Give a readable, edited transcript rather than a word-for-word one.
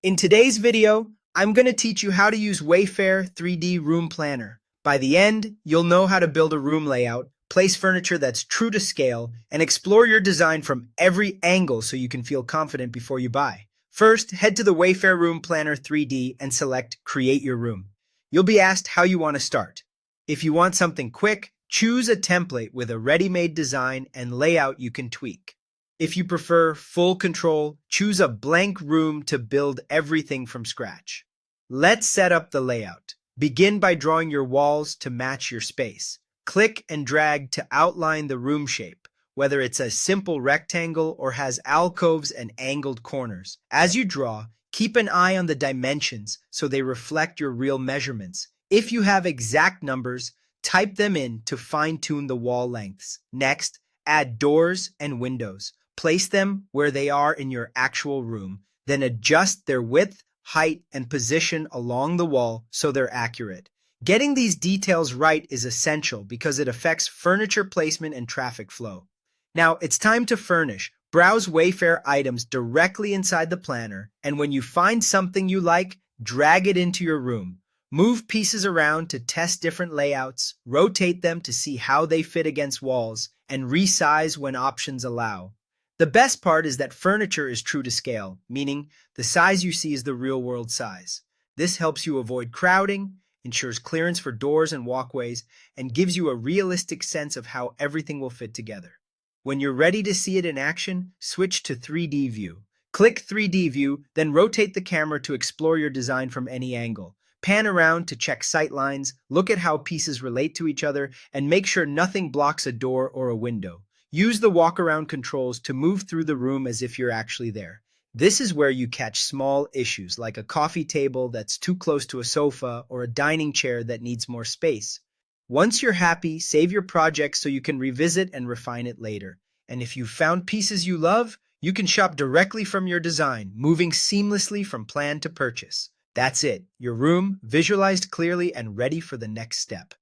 In today's video, I'm going to teach you how to use Wayfair 3D Room Planner. By the end, you'll know how to build a room layout, place furniture that's true to scale, and explore your design from every angle so you can feel confident before you buy. First, head to the Wayfair Room Planner 3D and select Create Your Room. You'll be asked how you want to start. If you want something quick, choose a template with a ready-made design and layout you can tweak. If you prefer full control, choose a blank room to build everything from scratch. Let's set up the layout. Begin by drawing your walls to match your space. Click and drag to outline the room shape, whether it's a simple rectangle or has alcoves and angled corners. As you draw, keep an eye on the dimensions so they reflect your real measurements. If you have exact numbers, type them in to fine-tune the wall lengths. Next, add doors and windows. Place them where they are in your actual room, then adjust their width, height, and position along the wall so they're accurate. Getting these details right is essential because it affects furniture placement and traffic flow. Now, it's time to furnish. Browse Wayfair items directly inside the planner, and when you find something you like, drag it into your room. Move pieces around to test different layouts, rotate them to see how they fit against walls, and resize when options allow. The best part is that furniture is true to scale, meaning the size you see is the real-world size. This helps you avoid crowding, ensures clearance for doors and walkways, and gives you a realistic sense of how everything will fit together. When you're ready to see it in action, switch to 3D view. Click 3D view, then rotate the camera to explore your design from any angle. Pan around to check sight lines, look at how pieces relate to each other, and make sure nothing blocks a door or a window. Use the walk-around controls to move through the room as if you're actually there. This is where you catch small issues like a coffee table that's too close to a sofa or a dining chair that needs more space. Once you're happy, save your project so you can revisit and refine it later. And if you've found pieces you love, you can shop directly from your design, moving seamlessly from plan to purchase. That's it, your room visualized clearly and ready for the next step.